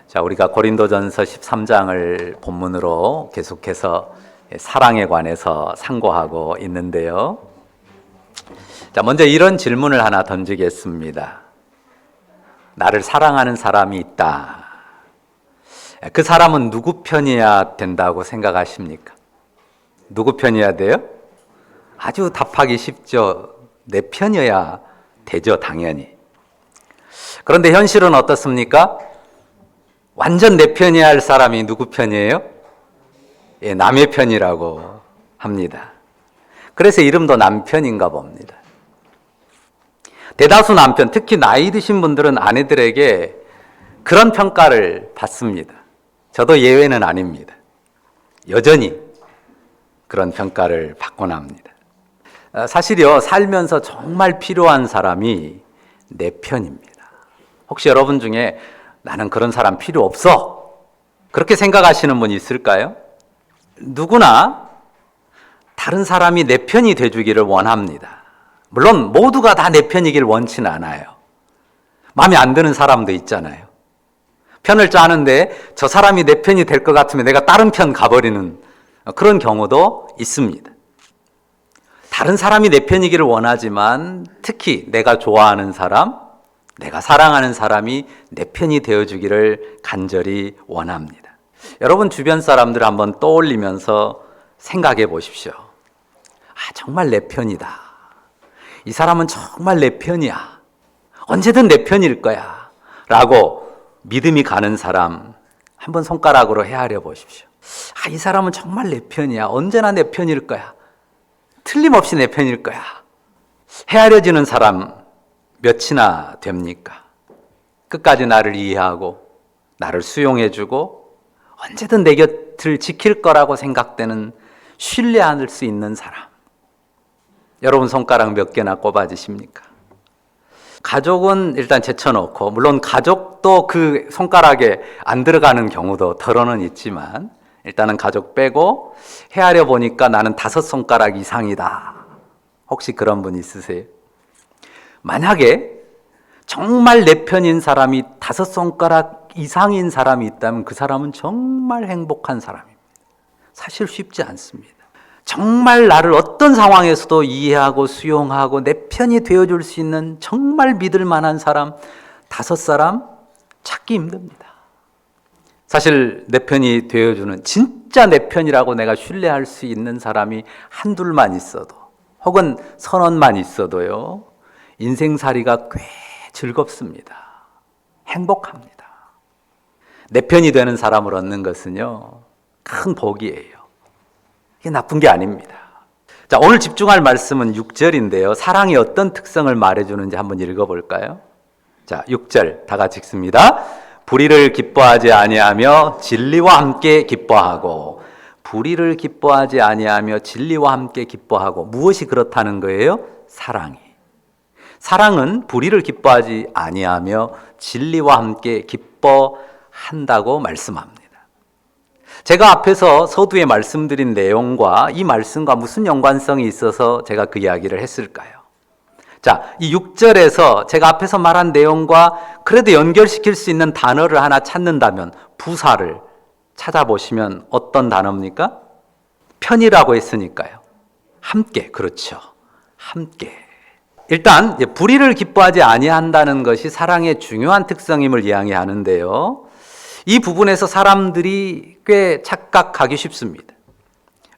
자, 우리가 고린도전서 13장을 본문으로 계속해서 사랑에 관해서 상고하고 있는데요. 자, 먼저 이런 질문을 하나 던지겠습니다. 나를 사랑하는 사람이 있다. 그 사람은 누구 편이어야 된다고 생각하십니까? 누구 편이어야 돼요? 아주 답하기 쉽죠. 내 편이어야 되죠, 당연히. 그런데 현실은 어떻습니까? 완전 내 편이어야 할 사람이 누구 편이에요? 예, 남의 편이라고 합니다. 그래서 이름도 남편인가 봅니다. 대다수 남편, 특히 나이 드신 분들은 아내들에게 그런 평가를 받습니다. 저도 예외는 아닙니다. 여전히 그런 평가를 받곤 합니다. 사실요, 살면서 정말 필요한 사람이 내 편입니다. 혹시 여러분 중에 나는 그런 사람 필요 없어, 그렇게 생각하시는 분이 있을까요? 누구나 다른 사람이 내 편이 돼주기를 원합니다. 물론 모두가 다 내 편이길 원치는 않아요. 마음에 안 드는 사람도 있잖아요. 편을 짜는데 저 사람이 내 편이 될 것 같으면 내가 다른 편 가버리는 그런 경우도 있습니다. 다른 사람이 내 편이기를 원하지만 특히 내가 좋아하는 사람, 내가 사랑하는 사람이 내 편이 되어주기를 간절히 원합니다. 여러분 주변 사람들 한번 떠올리면서 생각해 보십시오. 정말 내 편이다. 이 사람은 정말 내 편이야. 언제든 내 편일 거야. 라고 믿음이 가는 사람 한번 손가락으로 헤아려 보십시오. 이 사람은 정말 내 편이야. 언제나 내 편일 거야. 틀림없이 내 편일 거야. 헤아려지는 사람 몇이나 됩니까? 끝까지 나를 이해하고 나를 수용해주고 언제든 내 곁을 지킬 거라고 생각되는, 신뢰할 수 있는 사람. 여러분 손가락 몇 개나 꼽아지십니까? 가족은 일단 제쳐놓고, 물론 가족도 그 손가락에 안 들어가는 경우도 덜어는 있지만 일단은 가족 빼고 헤아려 보니까 나는 5손가락 이상이다. 혹시 그런 분 있으세요? 만약에 정말 내 편인 사람이 5손가락 이상인 사람이 있다면 그 사람은 정말 행복한 사람입니다. 사실 쉽지 않습니다. 정말 나를 어떤 상황에서도 이해하고 수용하고 내 편이 되어줄 수 있는 정말 믿을 만한 사람 5사람 찾기 힘듭니다. 사실 내 편이 되어주는, 진짜 내 편이라고 내가 신뢰할 수 있는 사람이 한둘만 있어도, 혹은 선언만 있어도요, 인생살이가 꽤 즐겁습니다. 행복합니다. 내 편이 되는 사람을 얻는 것은요, 큰 복이에요. 이게 나쁜 게 아닙니다. 자, 오늘 집중할 말씀은 6절인데요. 사랑이 어떤 특성을 말해주는지 한번 읽어볼까요? 자, 6절 다 같이 읽습니다. 불의를 기뻐하지 아니하며 진리와 함께 기뻐하고. 불의를 기뻐하지 아니하며 진리와 함께 기뻐하고. 무엇이 그렇다는 거예요? 사랑이. 사랑은 불의를 기뻐하지 아니하며 진리와 함께 기뻐한다고 말씀합니다. 제가 앞에서 서두에 말씀드린 내용과 이 말씀과 무슨 연관성이 있어서 제가 그 이야기를 했을까요? 자, 이 6절에서 제가 앞에서 말한 내용과 그래도 연결시킬 수 있는 단어를 하나 찾는다면, 부사를 찾아보시면 어떤 단어입니까? 편이라고 했으니까요. 함께, 그렇죠. 함께. 일단 불의를 기뻐하지 아니한다는 것이 사랑의 중요한 특성임을 이야기하는데요. 이 부분에서 사람들이 꽤 착각하기 쉽습니다.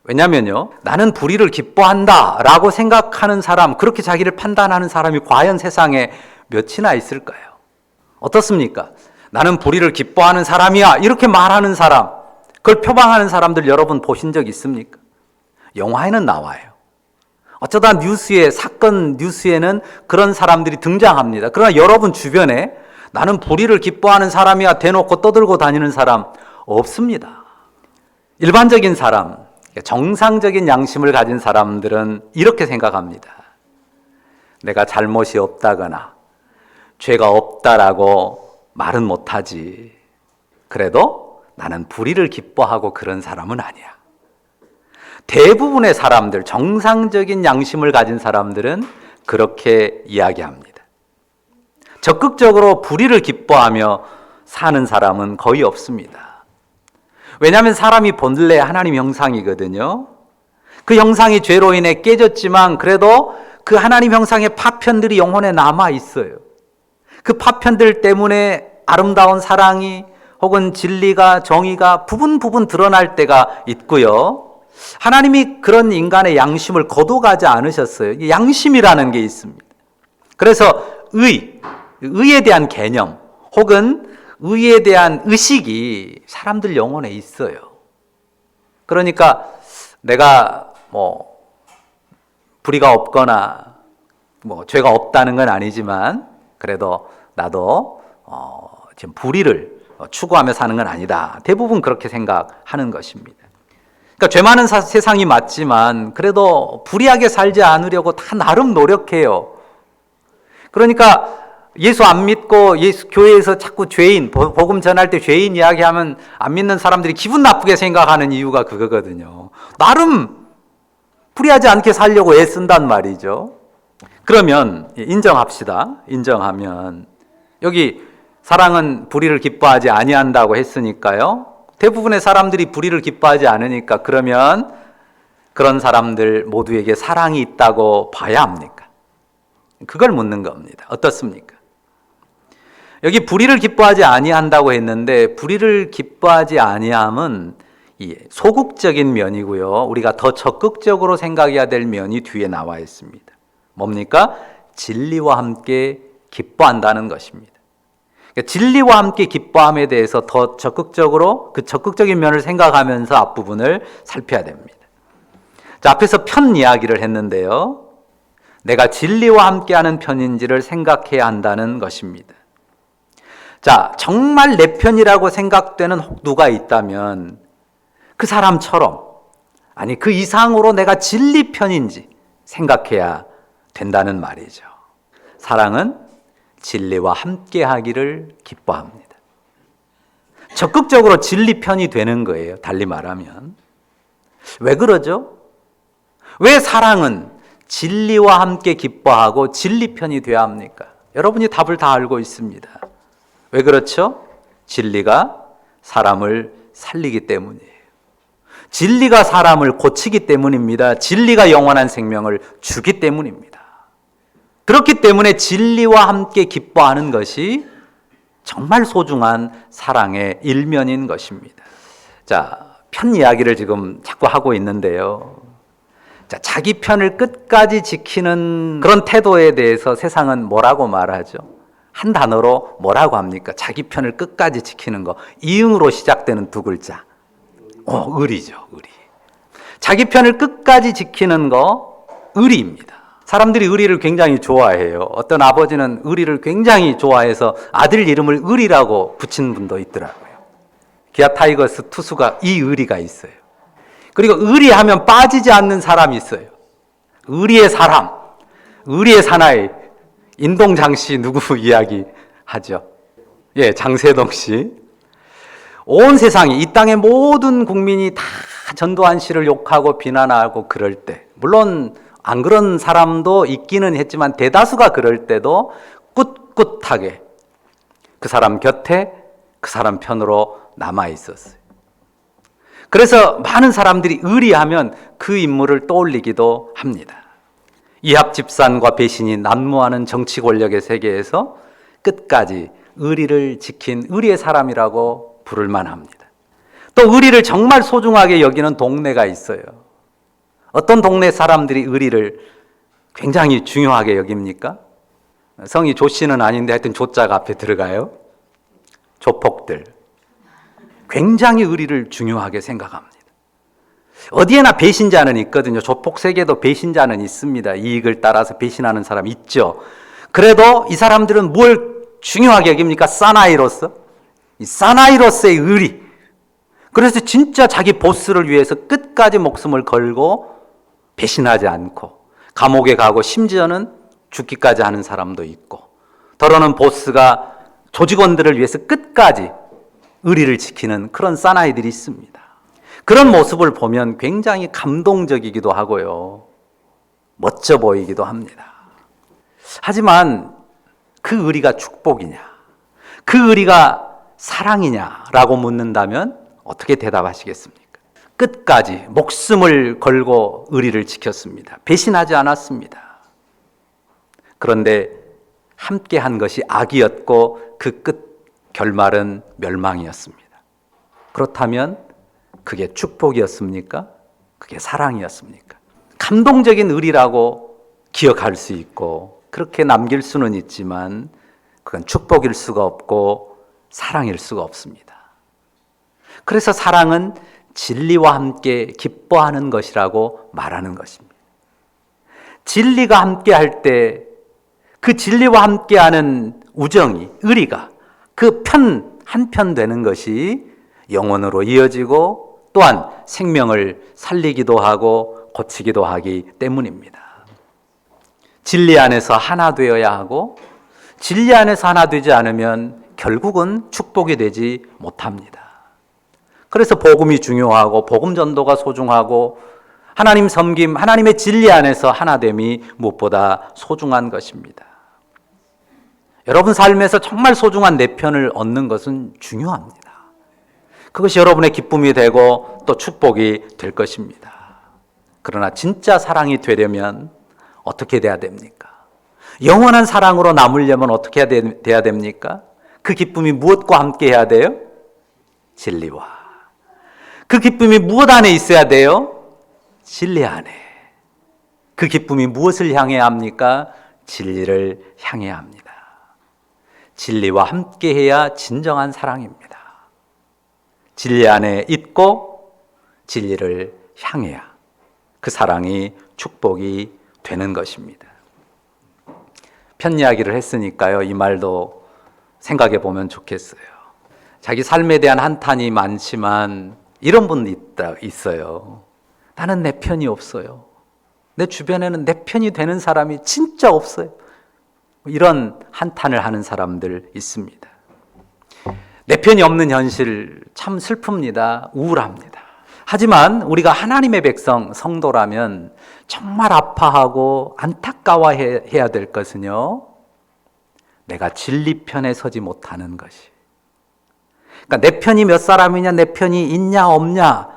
왜냐면요, 나는 불의를 기뻐한다 라고 생각하는 사람, 그렇게 자기를 판단하는 사람이 과연 세상에 몇이나 있을까요? 어떻습니까? 나는 불의를 기뻐하는 사람이야, 이렇게 말하는 사람, 그걸 표방하는 사람들 여러분 보신 적 있습니까? 영화에는 나와요. 어쩌다 사건 뉴스에는 그런 사람들이 등장합니다. 그러나 여러분 주변에 나는 불의를 기뻐하는 사람이야 대놓고 떠들고 다니는 사람 없습니다. 일반적인 사람, 정상적인 양심을 가진 사람들은 이렇게 생각합니다. 내가 잘못이 없다거나 죄가 없다라고 말은 못하지. 그래도 나는 불의를 기뻐하고 그런 사람은 아니야. 대부분의 사람들, 정상적인 양심을 가진 사람들은 그렇게 이야기합니다. 적극적으로 불의를 기뻐하며 사는 사람은 거의 없습니다. 왜냐하면 사람이 본래 하나님 형상이거든요. 그 형상이 죄로 인해 깨졌지만 그래도 그 하나님 형상의 파편들이 영혼에 남아 있어요. 그 파편들 때문에 아름다운 사랑이 혹은 진리가 정의가 부분 드러날 때가 있고요. 하나님이 그런 인간의 양심을 거둬가지 않으셨어요. 양심이라는 게 있습니다. 그래서 의에 대한 개념 혹은 의에 대한 의식이 사람들 영혼에 있어요. 그러니까 내가 불의가 없거나 죄가 없다는 건 아니지만 그래도 나도 지금 불의를 추구하며 사는 건 아니다. 대부분 그렇게 생각하는 것입니다. 그러니까 죄 많은 세상이 맞지만 그래도 불의하게 살지 않으려고 다 나름 노력해요. 그러니까 예수 안 믿고 교회에서 자꾸 죄인, 복음 전할 때 죄인 이야기하면 안 믿는 사람들이 기분 나쁘게 생각하는 이유가 그거거든요. 나름 불의하지 않게 살려고 애쓴단 말이죠. 그러면 인정합시다. 인정하면 여기 사랑은 불의를 기뻐하지 아니한다고 했으니까요. 대부분의 사람들이 불의를 기뻐하지 않으니까 그러면 그런 사람들 모두에게 사랑이 있다고 봐야 합니까? 그걸 묻는 겁니다. 어떻습니까? 여기 불의를 기뻐하지 아니한다고 했는데 불의를 기뻐하지 아니함은 소극적인 면이고요. 우리가 더 적극적으로 생각해야 될 면이 뒤에 나와 있습니다. 뭡니까? 진리와 함께 기뻐한다는 것입니다. 그러니까 진리와 함께 기뻐함에 대해서 더 적극적으로 그 적극적인 면을 생각하면서 앞부분을 살펴야 됩니다. 자, 앞에서 편 이야기를 했는데요. 내가 진리와 함께하는 편인지를 생각해야 한다는 것입니다. 자, 정말 내 편이라고 생각되는 누가 있다면 그 사람처럼 아니 그 이상으로 내가 진리 편인지 생각해야 된다는 말이죠. 사랑은 진리와 함께하기를 기뻐합니다. 적극적으로 진리 편이 되는 거예요. 달리 말하면. 왜 그러죠? 왜 사랑은 진리와 함께 기뻐하고 진리 편이 되어야 합니까? 여러분이 답을 다 알고 있습니다. 왜 그렇죠? 진리가 사람을 살리기 때문이에요. 진리가 사람을 고치기 때문입니다. 진리가 영원한 생명을 주기 때문입니다. 그렇기 때문에 진리와 함께 기뻐하는 것이 정말 소중한 사랑의 일면인 것입니다. 자, 편 이야기를 지금 자꾸 하고 있는데요. 자, 자기 편을 끝까지 지키는 그런 태도에 대해서 세상은 뭐라고 말하죠? 한 단어로 뭐라고 합니까? 자기 편을 끝까지 지키는 거. 이응으로 시작되는 두 글자. 의리죠, 의리. 자기 편을 끝까지 지키는 거, 의리입니다. 사람들이 의리를 굉장히 좋아해요. 어떤 아버지는 의리를 굉장히 좋아해서 아들 이름을 의리라고 붙인 분도 있더라고요. 기아 타이거스 투수가 이의리가 있어요. 그리고 의리하면 빠지지 않는 사람이 있어요. 의리의 사람, 의리의 사나이, 인동장 씨 누구 이야기 하죠? 예, 장세동 씨. 온 세상이, 이 땅의 모든 국민이 다 전두환 씨를 욕하고 비난하고 그럴 때, 물론 안 그런 사람도 있기는 했지만 대다수가 그럴 때도 꿋꿋하게 그 사람 곁에 그 사람 편으로 남아 있었어요. 그래서 많은 사람들이 의리하면 그 인물을 떠올리기도 합니다. 이합 집산과 배신이 난무하는 정치 권력의 세계에서 끝까지 의리를 지킨 의리의 사람이라고 부를 만합니다. 또 의리를 정말 소중하게 여기는 동네가 있어요. 어떤 동네 사람들이 의리를 굉장히 중요하게 여깁니까? 성이 조씨는 아닌데 하여튼 조자가 앞에 들어가요. 조폭들. 굉장히 의리를 중요하게 생각합니다. 어디에나 배신자는 있거든요. 조폭 세계도 배신자는 있습니다. 이익을 따라서 배신하는 사람 있죠. 그래도 이 사람들은 뭘 중요하게 여깁니까? 사나이로서. 이 사나이로서의 의리. 그래서 진짜 자기 보스를 위해서 끝까지 목숨을 걸고 배신하지 않고 감옥에 가고 심지어는 죽기까지 하는 사람도 있고, 더러는 보스가 조직원들을 위해서 끝까지 의리를 지키는 그런 사나이들이 있습니다. 그런 모습을 보면 굉장히 감동적이기도 하고요. 멋져 보이기도 합니다. 하지만 그 의리가 축복이냐? 그 의리가 사랑이냐라고 묻는다면 어떻게 대답하시겠습니까? 끝까지 목숨을 걸고 의리를 지켰습니다. 배신하지 않았습니다. 그런데 함께 한 것이 악이었고 그 끝 결말은 멸망이었습니다. 그렇다면 그게 축복이었습니까? 그게 사랑이었습니까? 감동적인 의리라고 기억할 수 있고 그렇게 남길 수는 있지만 그건 축복일 수가 없고 사랑일 수가 없습니다. 그래서 사랑은 진리와 함께 기뻐하는 것이라고 말하는 것입니다. 진리가 함께 할 때 그 진리와 함께하는 우정이, 의리가 그 한편 되는 것이 영혼으로 이어지고 또한 생명을 살리기도 하고 고치기도 하기 때문입니다. 진리 안에서 하나 되어야 하고 진리 안에서 하나 되지 않으면 결국은 축복이 되지 못합니다. 그래서 복음이 중요하고 복음 전도가 소중하고 하나님 섬김, 하나님의 진리 안에서 하나됨이 무엇보다 소중한 것입니다. 여러분 삶에서 정말 소중한 내 편을 얻는 것은 중요합니다. 그것이 여러분의 기쁨이 되고 또 축복이 될 것입니다. 그러나 진짜 사랑이 되려면 어떻게 돼야 됩니까? 영원한 사랑으로 남으려면 어떻게 돼야 됩니까? 그 기쁨이 무엇과 함께 해야 돼요? 진리와. 그 기쁨이 무엇 안에 있어야 돼요? 진리 안에. 그 기쁨이 무엇을 향해야 합니까? 진리를 향해야 합니다. 진리와 함께 해야 진정한 사랑입니다. 진리 안에 있고 진리를 향해야 그 사랑이 축복이 되는 것입니다. 편 이야기를 했으니까요. 이 말도 생각해 보면 좋겠어요. 자기 삶에 대한 한탄이 많지만 이런 분도 있어요. 나는 내 편이 없어요. 내 주변에는 내 편이 되는 사람이 진짜 없어요. 이런 한탄을 하는 사람들 있습니다. 내 편이 없는 현실 참 슬픕니다. 우울합니다. 하지만 우리가 하나님의 백성, 성도라면 정말 아파하고 안타까워해야 될 것은요, 내가 진리 편에 서지 못하는 것이. 그러니까 내 편이 몇 사람이냐, 내 편이 있냐 없냐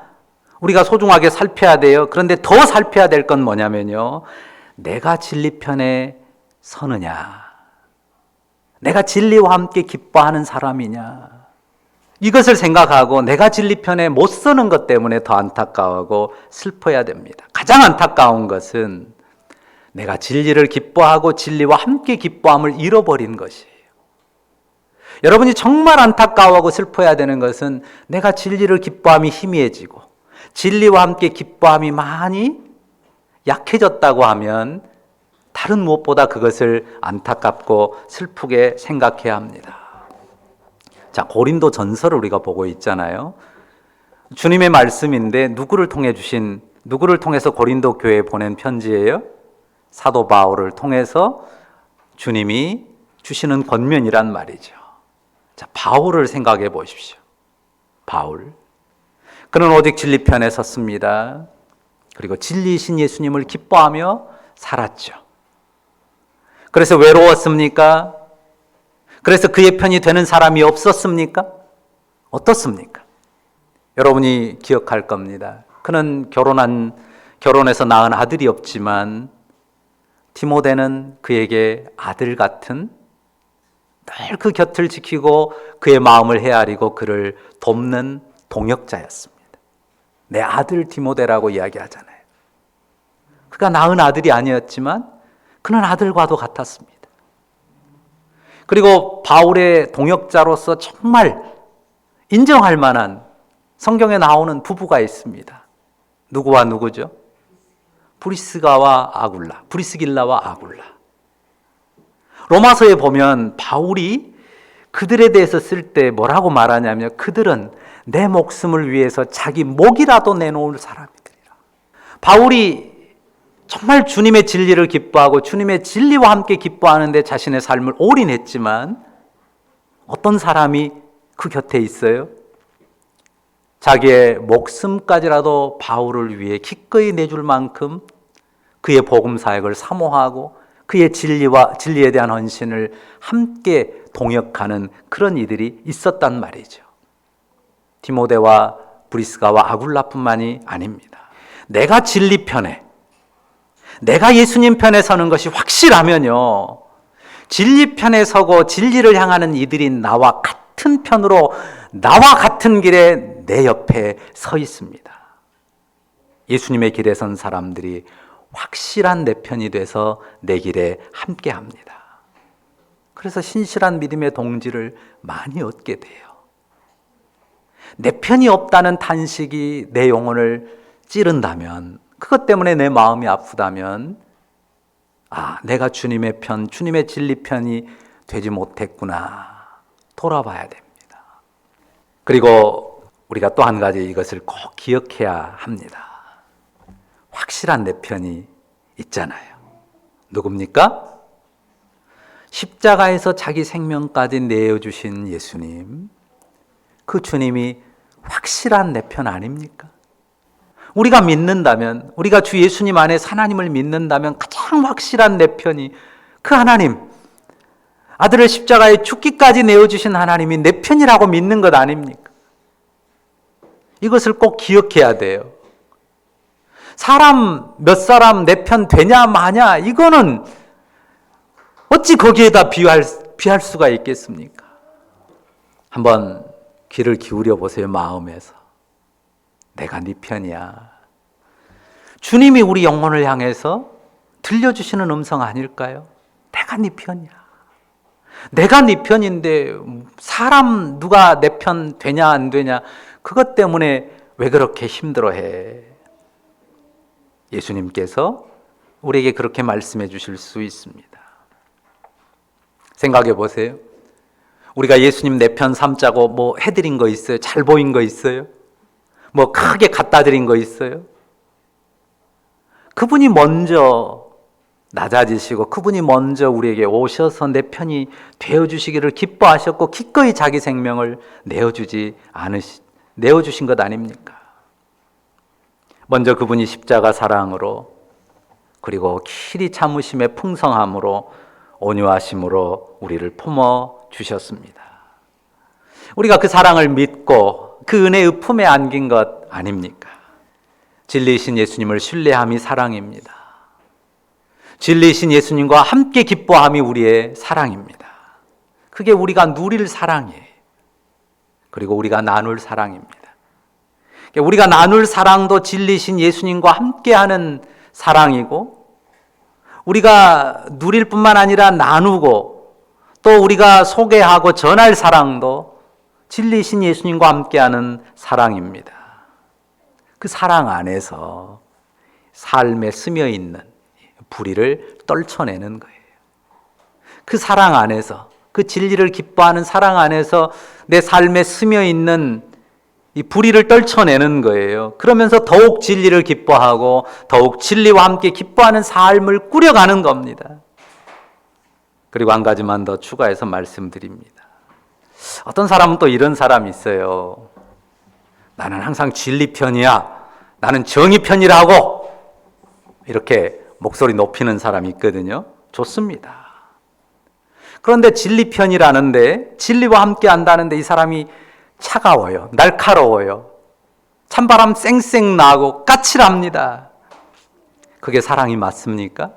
우리가 소중하게 살펴야 돼요. 그런데 더 살펴야 될 건 뭐냐면요, 내가 진리 편에 서느냐, 내가 진리와 함께 기뻐하는 사람이냐, 이것을 생각하고 내가 진리 편에 못 서는 것 때문에 더 안타까워하고 슬퍼야 됩니다. 가장 안타까운 것은 내가 진리를 기뻐하고 진리와 함께 기뻐함을 잃어버린 것이에요. 여러분이 정말 안타까워하고 슬퍼야 되는 것은 내가 진리를 기뻐함이 희미해지고 진리와 함께 기뻐함이 많이 약해졌다고 하면 다른 무엇보다 그것을 안타깝고 슬프게 생각해야 합니다. 자, 고린도 전서를 우리가 보고 있잖아요. 주님의 말씀인데 누구를 통해서 고린도 교회에 보낸 편지예요? 사도 바울을 통해서 주님이 주시는 권면이란 말이죠. 자, 바울을 생각해 보십시오. 바울. 그는 오직 진리 편에 섰습니다. 그리고 진리이신 예수님을 기뻐하며 살았죠. 그래서 외로웠습니까? 그래서 그의 편이 되는 사람이 없었습니까? 어떻습니까? 여러분이 기억할 겁니다. 그는 결혼해서 낳은 아들이 없지만 디모데는 그에게 아들 같은, 늘 그 곁을 지키고 그의 마음을 헤아리고 그를 돕는 동역자였습니다. 내 아들 디모데라고 이야기하잖아요. 그가 낳은 아들이 아니었지만 그는 아들과도 같았습니다. 그리고 바울의 동역자로서 정말 인정할 만한 성경에 나오는 부부가 있습니다. 누구와 누구죠? 브리스길라와 아굴라. 로마서에 보면 바울이 그들에 대해서 쓸 때 뭐라고 말하냐면 그들은 내 목숨을 위해서 자기 목이라도 내놓을 사람이들이라. 바울이 정말 주님의 진리를 기뻐하고 주님의 진리와 함께 기뻐하는데 자신의 삶을 올인했지만 어떤 사람이 그 곁에 있어요? 자기의 목숨까지라도 바울을 위해 기꺼이 내줄 만큼 그의 복음 사역을 사모하고 그의 진리에 대한 헌신을 함께 동역하는 그런 이들이 있었단 말이죠. 디모데와 브리스가와 아굴라뿐만이 아닙니다. 내가 진리 편에, 내가 예수님 편에 서는 것이 확실하면요, 진리 편에 서고 진리를 향하는 이들이 나와 같은 편으로, 나와 같은 길에 내 옆에 서 있습니다. 예수님의 길에 선 사람들이 확실한 내 편이 돼서 내 길에 함께 합니다. 그래서 신실한 믿음의 동지를 많이 얻게 돼요. 내 편이 없다는 탄식이 내 영혼을 찌른다면, 그것 때문에 내 마음이 아프다면, 내가 주님의 편, 주님의 진리 편이 되지 못했구나, 돌아봐야 됩니다. 그리고 우리가 또 한 가지 이것을 꼭 기억해야 합니다. 확실한 내 편이 있잖아요. 누굽니까? 십자가에서 자기 생명까지 내어주신 예수님, 그 주님이 확실한 내 편 아닙니까? 우리가 믿는다면, 우리가 주 예수님 안에 하나님을 믿는다면 가장 확실한 내 편이 그 하나님, 아들을 십자가에 죽기까지 내어주신 하나님이 내 편이라고 믿는 것 아닙니까? 이것을 꼭 기억해야 돼요. 몇 사람 내 편 되냐 마냐, 이거는 어찌 거기에다 비할 수가 있겠습니까? 한번 귀를 기울여 보세요. 마음에서. 내가 네 편이야. 주님이 우리 영혼을 향해서 들려주시는 음성 아닐까요? 내가 네 편이야. 내가 네 편인데 사람 누가 내 편 되냐 안 되냐, 그것 때문에 왜 그렇게 힘들어해? 예수님께서 우리에게 그렇게 말씀해 주실 수 있습니다. 생각해 보세요. 우리가 예수님 내 편 삼자고 뭐 해드린 거 있어요? 잘 보인 거 있어요? 뭐 크게 갖다 드린 거 있어요? 그분이 먼저 낮아지시고 그분이 먼저 우리에게 오셔서 내 편이 되어주시기를 기뻐하셨고 기꺼이 자기 생명을 내어주신 것 아닙니까? 먼저 그분이 십자가 사랑으로, 그리고 길이 참으심의 풍성함으로, 온유하심으로 우리를 품어 주셨습니다. 우리가 그 사랑을 믿고 그 은혜의 품에 안긴 것 아닙니까? 진리이신 예수님을 신뢰함이 사랑입니다. 진리이신 예수님과 함께 기뻐함이 우리의 사랑입니다. 그게 우리가 누릴 사랑이에요. 그리고 우리가 나눌 사랑입니다. 우리가 나눌 사랑도 진리이신 예수님과 함께하는 사랑이고, 우리가 누릴 뿐만 아니라 나누고 또 우리가 소개하고 전할 사랑도 진리이신 예수님과 함께하는 사랑입니다. 그 사랑 안에서 삶에 스며있는 불의를 떨쳐내는 거예요. 그 사랑 안에서, 그 진리를 기뻐하는 사랑 안에서 내 삶에 스며있는 이 불의를 떨쳐내는 거예요. 그러면서 더욱 진리를 기뻐하고 더욱 진리와 함께 기뻐하는 삶을 꾸려가는 겁니다. 그리고 한 가지만 더 추가해서 말씀드립니다. 어떤 사람은 또 이런 사람이 있어요. 나는 항상 진리 편이야, 나는 정의 편이라고, 이렇게 목소리 높이는 사람이 있거든요. 좋습니다. 그런데 진리 편이라는데, 진리와 함께 한다는데 이 사람이 차가워요. 날카로워요. 찬바람 쌩쌩 나고 까칠합니다. 그게 사랑이 맞습니까?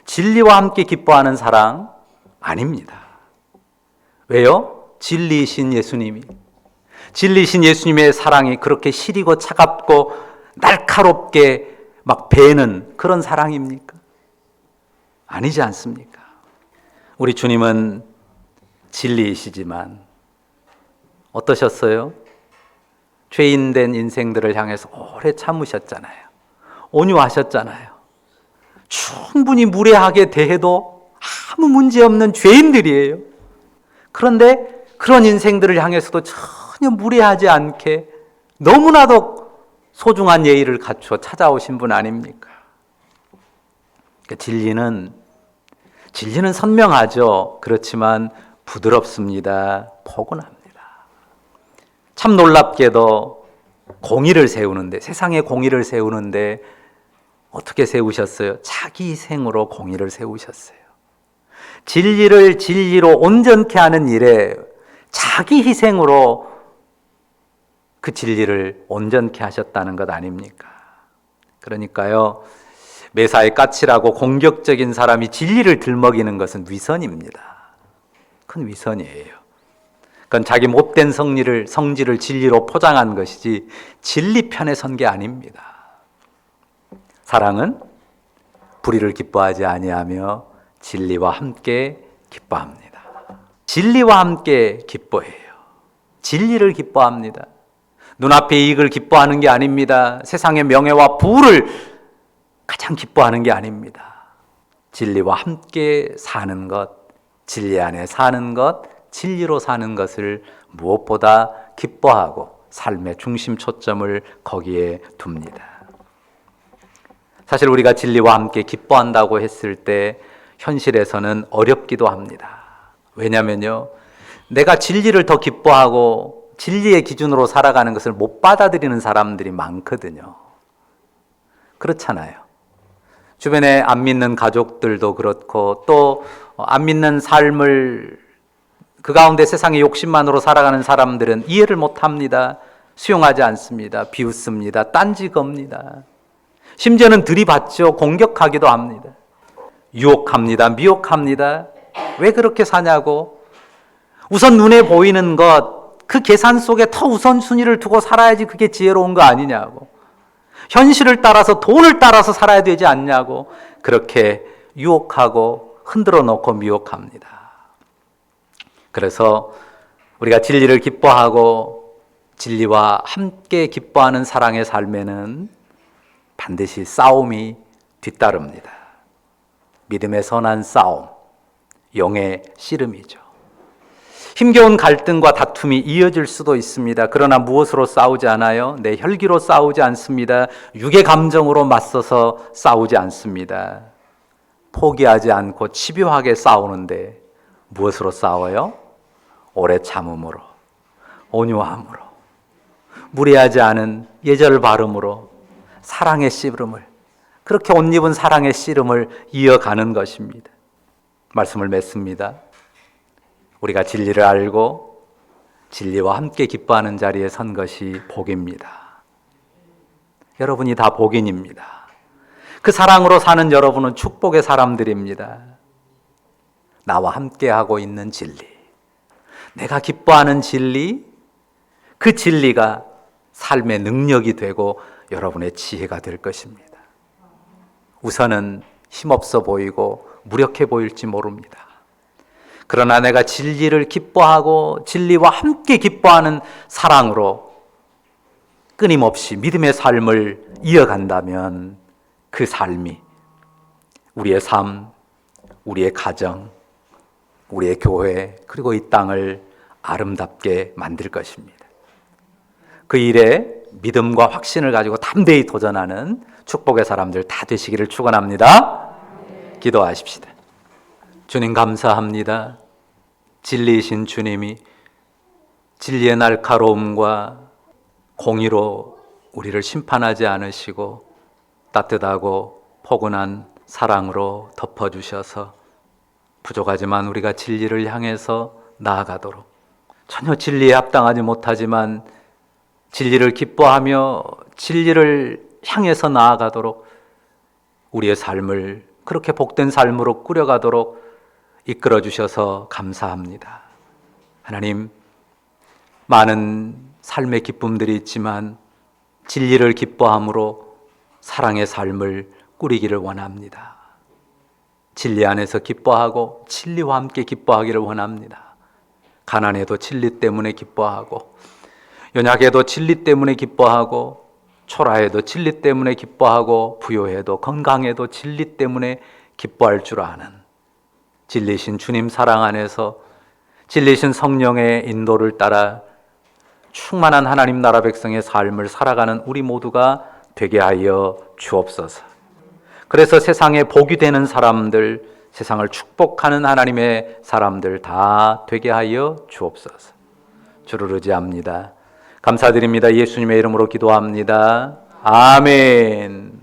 진리와 함께 기뻐하는 사랑 아닙니다. 왜요? 진리이신 예수님이, 진리이신 예수님의 사랑이 그렇게 시리고 차갑고 날카롭게 막 베는 그런 사랑입니까? 아니지 않습니까? 우리 주님은 진리이시지만 어떠셨어요? 죄인된 인생들을 향해서 오래 참으셨잖아요. 온유하셨잖아요. 충분히 무례하게 대해도 아무 문제 없는 죄인들이에요. 그런데 그런 인생들을 향해서도 전혀 무례하지 않게 너무나도 소중한 예의를 갖추어 찾아오신 분 아닙니까? 그러니까 진리는 선명하죠. 그렇지만 부드럽습니다. 포근합니다. 참 놀랍게도 공의를 세우는데, 세상에 공의를 세우는데 어떻게 세우셨어요? 자기 희생으로 공의를 세우셨어요. 진리를 진리로 온전케 하는 일에 자기 희생으로 그 진리를 온전케 하셨다는 것 아닙니까? 그러니까요, 매사에 까칠하고 공격적인 사람이 진리를 들먹이는 것은 위선입니다. 큰 위선이에요. 그건 자기 못된 성질을 진리로 포장한 것이지 진리 편에 선 게 아닙니다. 사랑은 불의를 기뻐하지 아니하며 진리와 함께 기뻐합니다. 진리와 함께 기뻐해요. 진리를 기뻐합니다. 눈앞의 이익을 기뻐하는 게 아닙니다. 세상의 명예와 부를 가장 기뻐하는 게 아닙니다. 진리와 함께 사는 것, 진리 안에 사는 것, 진리로 사는 것을 무엇보다 기뻐하고 삶의 중심 초점을 거기에 둡니다. 사실 우리가 진리와 함께 기뻐한다고 했을 때 현실에서는 어렵기도 합니다. 왜냐면요, 내가 진리를 더 기뻐하고 진리의 기준으로 살아가는 것을 못 받아들이는 사람들이 많거든요. 그렇잖아요. 주변에 안 믿는 가족들도 그렇고 또 안 믿는 삶을 그 가운데 세상의 욕심만으로 살아가는 사람들은 이해를 못합니다. 수용하지 않습니다. 비웃습니다. 딴지 겁니다. 심지어는 들이받죠. 공격하기도 합니다. 유혹합니다. 미혹합니다. 왜 그렇게 사냐고. 우선 눈에 보이는 것, 그 계산 속에 더 우선순위를 두고 살아야지 그게 지혜로운 거 아니냐고. 현실을 따라서 돈을 따라서 살아야 되지 않냐고. 그렇게 유혹하고 흔들어 놓고 미혹합니다. 그래서 우리가 진리를 기뻐하고 진리와 함께 기뻐하는 사랑의 삶에는 반드시 싸움이 뒤따릅니다. 믿음의 선한 싸움, 영의 씨름이죠. 힘겨운 갈등과 다툼이 이어질 수도 있습니다. 그러나 무엇으로 싸우지 않아요? 내 혈기로 싸우지 않습니다. 육의 감정으로 맞서서 싸우지 않습니다. 포기하지 않고 집요하게 싸우는데 무엇으로 싸워요? 오래 참음으로, 온유함으로, 무례하지 않은 예절 발음으로 사랑의 씨름을, 그렇게 옷 입은 사랑의 씨름을 이어가는 것입니다. 말씀을 맺습니다. 우리가 진리를 알고 진리와 함께 기뻐하는 자리에 선 것이 복입니다. 여러분이 다 복인입니다. 그 사랑으로 사는 여러분은 축복의 사람들입니다. 나와 함께하고 있는 진리, 내가 기뻐하는 진리, 그 진리가 삶의 능력이 되고 여러분의 지혜가 될 것입니다. 우선은 힘없어 보이고 무력해 보일지 모릅니다. 그러나 내가 진리를 기뻐하고 진리와 함께 기뻐하는 사랑으로 끊임없이 믿음의 삶을 이어간다면 그 삶이 우리의 삶, 우리의 가정, 우리의 교회, 그리고 이 땅을 아름답게 만들 것입니다. 그 일에 믿음과 확신을 가지고 담대히 도전하는 축복의 사람들 다 되시기를 축원합니다. 기도하십시다. 주님 감사합니다. 진리이신 주님이 진리의 날카로움과 공의로 우리를 심판하지 않으시고 따뜻하고 포근한 사랑으로 덮어주셔서 부족하지만 우리가 진리를 향해서 나아가도록, 전혀 진리에 합당하지 못하지만 진리를 기뻐하며 진리를 향해서 나아가도록 우리의 삶을 그렇게 복된 삶으로 꾸려가도록 이끌어 주셔서 감사합니다. 하나님, 많은 삶의 기쁨들이 있지만 진리를 기뻐함으로 사랑의 삶을 꾸리기를 원합니다. 진리 안에서 기뻐하고 진리와 함께 기뻐하기를 원합니다. 가난해도 진리 때문에 기뻐하고, 연약해도 진리 때문에 기뻐하고, 초라해도 진리 때문에 기뻐하고, 부요해도 건강해도 진리 때문에 기뻐할 줄 아는 진리신 주님 사랑 안에서 진리신 성령의 인도를 따라 충만한 하나님 나라 백성의 삶을 살아가는 우리 모두가 되게 하여 주옵소서. 그래서 세상에 복이 되는 사람들, 세상을 축복하는 하나님의 사람들 다 되게 하여 주옵소서. 주를 의지합니다. 감사드립니다. 예수님의 이름으로 기도합니다. 아멘.